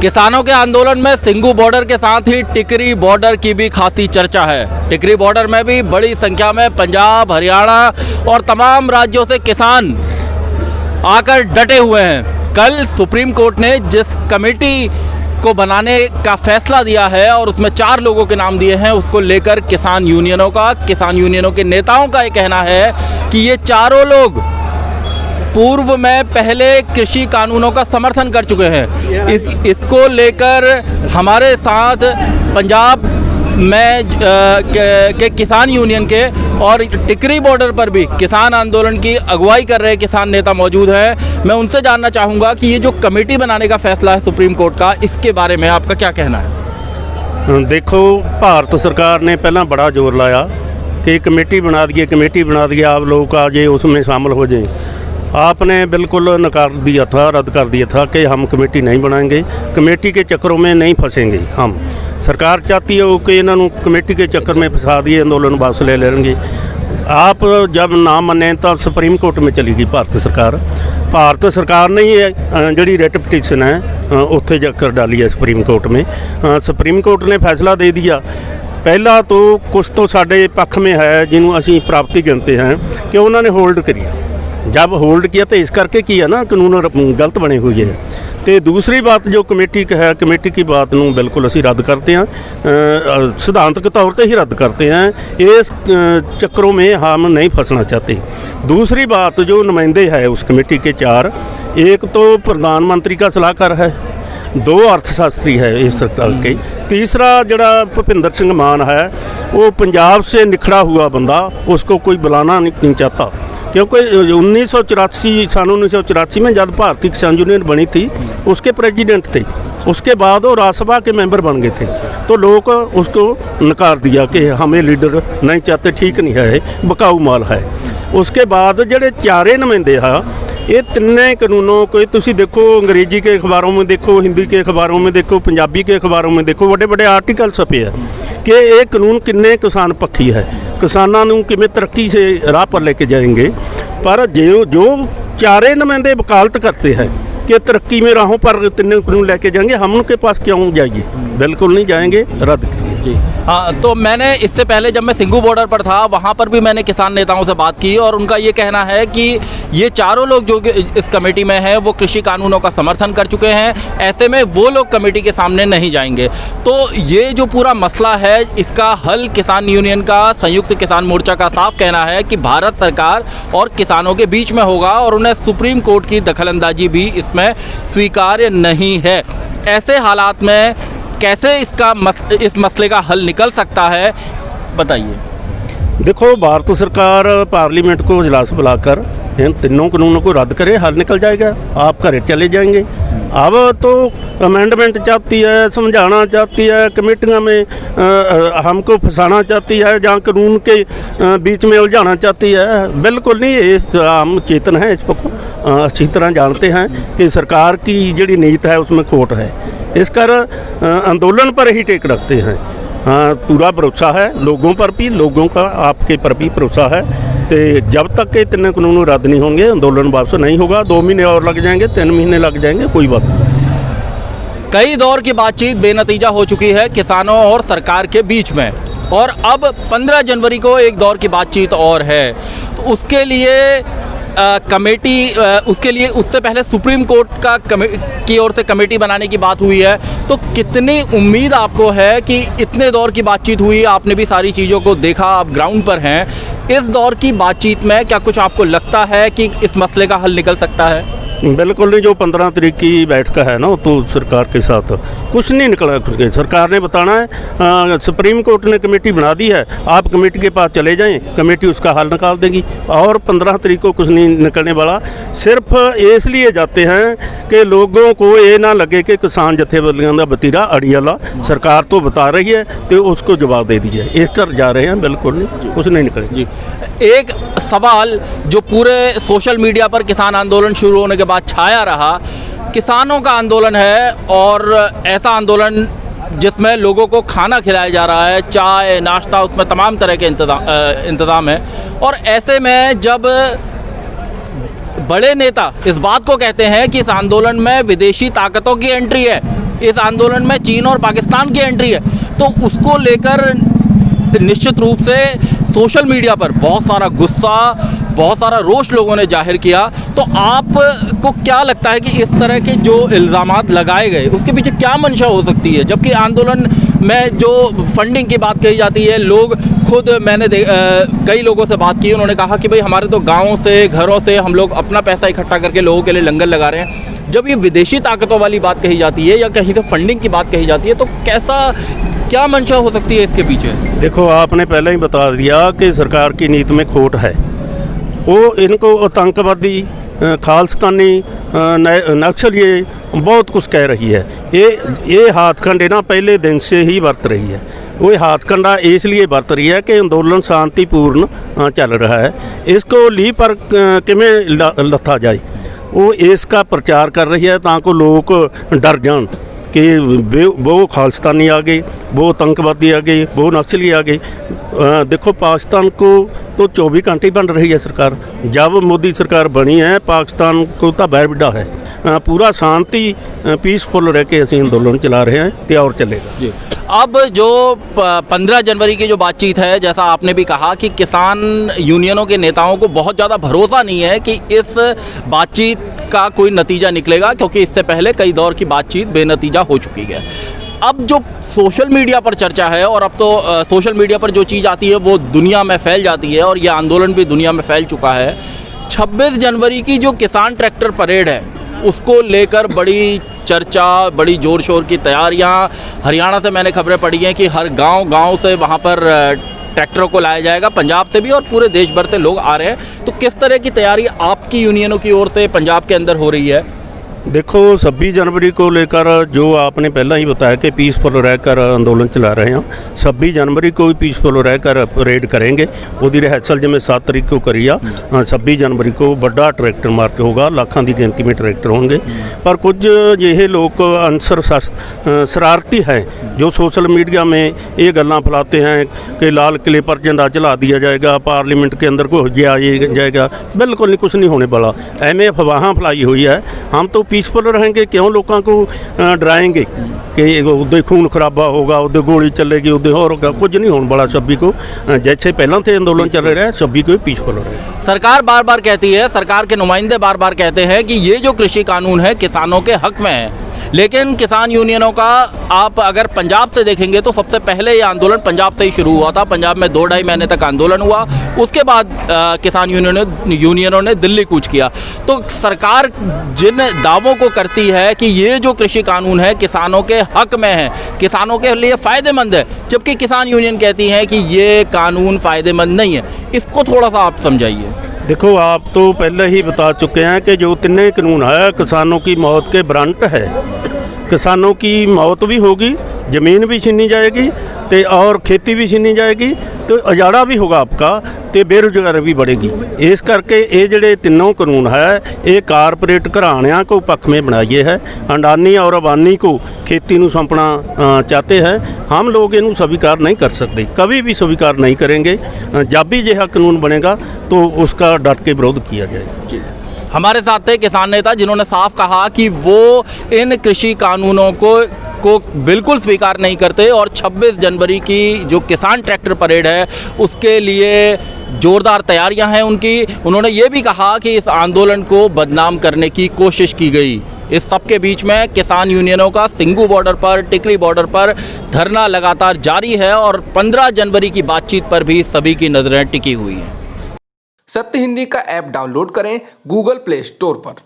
किसानों के आंदोलन में सिंघू बॉर्डर के साथ ही टिकरी बॉर्डर की भी खासी चर्चा है। टिकरी बॉर्डर में भी बड़ी संख्या में पंजाब, हरियाणा और तमाम राज्यों से किसान आकर डटे हुए हैं। कल सुप्रीम कोर्ट ने जिस कमेटी को बनाने का फैसला दिया है और उसमें 4 लोगों के नाम दिए हैं, उसको लेकर किसान यूनियनों के नेताओं का ये कहना है कि ये चारों लोग पूर्व में पहले कृषि कानूनों का समर्थन कर चुके हैं। इसको लेकर हमारे साथ पंजाब में के किसान यूनियन के और टिकरी बॉर्डर पर भी किसान आंदोलन की अगुवाई कर रहे किसान नेता मौजूद हैं। मैं उनसे जानना चाहूँगा कि ये जो कमेटी बनाने का फैसला है सुप्रीम कोर्ट का, इसके बारे में आपका क्या कहना है? देखो, भारत सरकार ने पहला बड़ा जोर लाया कि कमेटी बना दिए, आप लोग आ जाए, उसमें शामिल हो जाए। आपने बिल्कुल नकार दिया था, रद्द कर दिया था कि हम कमेटी नहीं बनाएंगे, कमेटी के चक्करों में नहीं फंसेंगे। हम सरकार चाहती है कि इन्हों कमेटी के चक्कर में फंसा दिए, आंदोलन वापस ले लेंगे। आप जब ना मने तो सुप्रीम कोर्ट में चली गई भारत सरकार ने ही जी रेट पटिशन है उत्थे जाकर डाली है सुप्रीम कोर्ट में। सुप्रीम कोर्ट ने फैसला दे दिया। पहला तो कुछ तो साढ़े पक्ष में है जिन्हों असी प्राप्ति गिनते हैं कि उन्होंने होल्ड करी। जब होल्ड किया तो इस करके किया ना, कानून गलत बने हुए हैं। तो दूसरी बात जो कमेटी का है, कमेटी की बात नूं बिल्कुल असी रद्द करते हैं, सिद्धांतक तौर पर ही रद्द करते हैं। इस चक्करों में हम नहीं फंसना चाहते। दूसरी बात, जो नुमाइंदे हैं उस कमेटी के 4, एक तो प्रधानमंत्री का सलाहकार है, 2 अर्थशास्त्री है इस सरकार के, तीसरा जड़ा भुपिंदर सिंह मान है वो पंजाब से निखड़ा हुआ बंदा, उसको कोई बुलाना नहीं चाहता, क्योंकि 1984 में जब भारतीय किसान यूनियन बनी थी उसके प्रेसिडेंट थे। उसके बाद वो राज्यसभा के मेंबर बन गए थे, तो लोग उसको नकार दिया कि हमें लीडर नहीं चाहते, ठीक नहीं है, बकाऊ माल है। उसके बाद जड़े 4 नुमाइंदे हैं, ये 3 कानूनों को तुसी देखो, अंग्रेजी के अखबारों में देखो, हिंदी के अखबारों में देखो, पंजाबी के अखबारों में देखो, बड़े बड़े आर्टिकल छपे हैं कि ये कानून किन्ने किसान पक्षी है, किसानों को किमें तरक्की से राह पर लेके जाएंगे। पर जो 4 नुमाइंदे वकालत करते हैं कि तरक्की में राहों पर 3 कानून लेके जाएंगे, हम उनके पास क्यों जाइए? बिल्कुल नहीं जाएंगे, रद्द करिए। जी हाँ, तो मैंने इससे पहले जब मैं सिंघू बॉर्डर पर था वहाँ पर भी मैंने किसान नेताओं से बात की और उनका ये कहना है कि ये चारों लोग जो इस कमेटी में हैं वो कृषि कानूनों का समर्थन कर चुके हैं, ऐसे में वो लोग कमेटी के सामने नहीं जाएंगे। तो ये जो पूरा मसला है, इसका हल किसान यूनियन का, संयुक्त किसान मोर्चा का साफ कहना है कि भारत सरकार और किसानों के बीच में होगा और उन्हें सुप्रीम कोर्ट की दखलंदाजी भी इसमें स्वीकार्य नहीं है। ऐसे हालात में कैसे इस मसले का हल निकल सकता है, बताइए। देखो, भारत सरकार पार्लियामेंट को इजलास बुलाकर इन 3 कानूनों को रद्द करे, हल निकल जाएगा, आप घर चले जाएंगे। अब तो अमेंडमेंट चाहती है, समझाना चाहती है, कमेटियों में हमको फंसाना चाहती है, जहाँ कानून के बीच में उलझाना चाहती है। बिल्कुल नहीं, ये हम चेतन हैं, इसको अच्छी तरह जानते हैं कि सरकार की जी नीति है उसमें खोट है। इस कर आंदोलन पर ही टेक रखते हैं। पूरा भरोसा है लोगों पर भी, लोगों का आपके पर भी भरोसा है। तो जब तक ये 3 कानून रद्द नहीं होंगे, आंदोलन वापस नहीं होगा। 2 महीने और लग जाएंगे, 3 महीने लग जाएंगे, कोई बात नहीं। कई दौर की बातचीत बेनतीजा हो चुकी है किसानों और सरकार के बीच में, और अब 15 जनवरी को एक दौर की बातचीत और है। तो उसके लिए उससे पहले सुप्रीम कोर्ट की ओर से कमेटी बनाने की बात हुई है। तो कितनी उम्मीद आपको है कि इतने दौर की बातचीत हुई, आपने भी सारी चीज़ों को देखा, आप ग्राउंड पर हैं, इस दौर की बातचीत में क्या कुछ आपको लगता है कि इस मसले का हल निकल सकता है? बिल्कुल नहीं। जो 15 तारीख की बैठक है ना, तो सरकार के साथ कुछ नहीं निकला। सरकार ने बताना है, सुप्रीम कोर्ट ने कमेटी बना दी है, आप कमेटी के पास चले जाएं, कमेटी उसका हल निकाल देगी। और 15 तारीख को कुछ नहीं निकलने वाला। सिर्फ इसलिए जाते हैं कि लोगों को ये ना लगे कि किसान जथेबंदियों का वतीरा अड़ी वाला, सरकार तो बता रही है तो उसको जवाब दे दिया, इस कर जा रहे हैं। बिल्कुल नहीं, कुछ नहीं निकले। जी, एक सवाल जो पूरे सोशल मीडिया पर किसान आंदोलन शुरू होने के बाद छाया रहा, किसानों का आंदोलन है और ऐसा आंदोलन जिसमें लोगों को खाना खिलाया जा रहा है, चाय नाश्ता, उसमें तमाम तरह के इंतज़ाम है। और ऐसे में जब बड़े नेता इस बात को कहते हैं कि इस आंदोलन में विदेशी ताकतों की एंट्री है, इस आंदोलन में चीन और पाकिस्तान की एंट्री है, तो उसको लेकर निश्चित रूप से सोशल मीडिया पर बहुत सारा गुस्सा, बहुत सारा रोष लोगों ने जाहिर किया। तो आपको क्या लगता है कि इस तरह के जो इल्ज़ामात लगाए गए उसके पीछे क्या मंशा हो सकती है? जबकि आंदोलन में जो फंडिंग की बात कही जाती है, लोग खुद, मैंने कई लोगों से बात की, उन्होंने कहा कि भाई हमारे तो गाँव से, घरों से हम लोग अपना पैसा इकट्ठा करके लोगों के लिए लंगर लगा रहे हैं। जब ये विदेशी ताकतों वाली बात कही जाती है या कहीं से फंडिंग की बात कही जाती है, तो क्या मंशा हो सकती है इसके पीछे? देखो, आपने पहले ही बता दिया कि सरकार की नीति में खोट है। वो इनको आतंकवादी, खालिस्तानी, नक्सली बहुत कुछ कह रही है। ये हाथकंडे ना पहले दिन से ही बरत रही है। वो हाथकंडा इसलिए बरत रही है कि अंदोलन शांतिपूर्ण चल रहा है, इसको ली पर किमें लथा जाए, वो इसका प्रचार कर रही है ताकि लोग डर जान कि वो खालिस्तानी आ गए, वो आतंकवादी आ गए, वो नक्सली आ गए। देखो, पाकिस्तान को तो 24 घंटे बन रही है सरकार। जब मोदी सरकार बनी है, पाकिस्तान को तो बैठा है। पूरा शांति पीसफुल रह के असं आंदोलन चला रहे हैं, तो और चलेगा जी। अब जो 15 जनवरी की जो बातचीत है, जैसा आपने भी कहा कि किसान यूनियनों के नेताओं को बहुत ज़्यादा भरोसा नहीं है कि इस बातचीत का कोई नतीजा निकलेगा, क्योंकि इससे पहले कई दौर की बातचीत बेनतीजा हो चुकी है। अब जो सोशल मीडिया पर चर्चा है, और अब तो सोशल मीडिया पर जो चीज़ आती है वो दुनिया में फैल जाती है, और ये आंदोलन भी दुनिया में फैल चुका है। 26 जनवरी की जो किसान ट्रैक्टर परेड है, उसको लेकर बड़ी चर्चा, बड़ी ज़ोर शोर की तैयारियां। हरियाणा से मैंने खबरें पढ़ी हैं कि हर गांव से वहां पर ट्रैक्टरों को लाया जाएगा, पंजाब से भी और पूरे देश भर से लोग आ रहे हैं। तो किस तरह की तैयारी आपकी यूनियनों की ओर से पंजाब के अंदर हो रही है? देखो, 26 जनवरी को लेकर जो आपने पहला ही बताया कि पीसफुल रहकर आंदोलन चला रहे हैं, 26 जनवरी को भी पीसफुल रहकर परेड करेंगे। ਉਹਦੀ रिहर्सल जिमें 7 तरीक को करी आ, 26 जनवरी को बड़ा ट्रैक्टर मार्च होगा, लाखों की गिनती में ट्रैक्टर होंगे। पर कुछ ये लोग अंसर शरारती हैं जो सोशल मीडिया में ये गल्लां फैलाते हैं कि लाल किले पर झंडा चला दिया जाएगा, पार्लियामेंट के अंदर को जाएगा। बिल्कुल नहीं, कुछ नहीं होने वाला। एवं अफवाह फैलाई हुई है। हम तो पीसफुल रहेंगे, क्यों लोगों को डराएंगे कि उधर खून खराबा होगा, उधर गोली चलेगी, उधर और होगा। कुछ नहीं होने वाला। 26 को जैसे पहले थे आंदोलन चल रहा है, 26 को पीसफुल रहे। सरकार बार बार कहती है, सरकार के नुमाइंदे बार बार कहते हैं कि ये जो कृषि कानून है किसानों के हक में है, लेकिन किसान यूनियनों का आप अगर पंजाब से देखेंगे तो सबसे पहले ये आंदोलन पंजाब से ही शुरू हुआ था। पंजाब में 2-2.5 महीने तक आंदोलन हुआ, उसके बाद किसान यूनियनों ने दिल्ली कूच किया। तो सरकार जिन दावों को करती है कि ये जो कृषि कानून है किसानों के हक में है, किसानों के लिए फ़ायदेमंद है, जबकि किसान यूनियन कहती है कि ये कानून फ़ायदेमंद नहीं है, इसको थोड़ा सा आप समझाइए। देखो, आप तो पहले ही बता चुके हैं कि जो तीनों कानून है किसानों की मौत के वारंट है। किसानों की मौत भी होगी, ज़मीन भी छीनी जाएगी, तो और खेती भी छीनी जाएगी, तो उजाड़ा भी होगा आपका, तो बेरोजगारी भी बढ़ेगी। इस करके ये जड़े तीनों कानून है ये कारपोरेट घराणियां को पक्ष में बनाइए है। अडानी और अबानी को खेती को सौंपना चाहते हैं। हम लोग इन्हें स्वीकार नहीं कर सकते, कभी भी स्वीकार नहीं करेंगे। जब भी यह कानून बनेगा तो उसका डट के विरोध किया जाएगा। हमारे साथ थे किसान नेता जिन्होंने साफ कहा कि वो इन कृषि कानूनों को बिल्कुल स्वीकार नहीं करते, और 26 जनवरी की जो किसान ट्रैक्टर परेड है उसके लिए ज़ोरदार तैयारियां हैं उनकी। उन्होंने ये भी कहा कि इस आंदोलन को बदनाम करने की कोशिश की गई। इस सब के बीच में किसान यूनियनों का सिंगू बॉर्डर पर, टिकरी बॉर्डर पर धरना लगातार जारी है, और 15 जनवरी की बातचीत पर भी सभी की नज़रें टिकी हुई हैं। सत्य हिंदी का ऐप डाउनलोड करें गूगल प्ले स्टोर पर।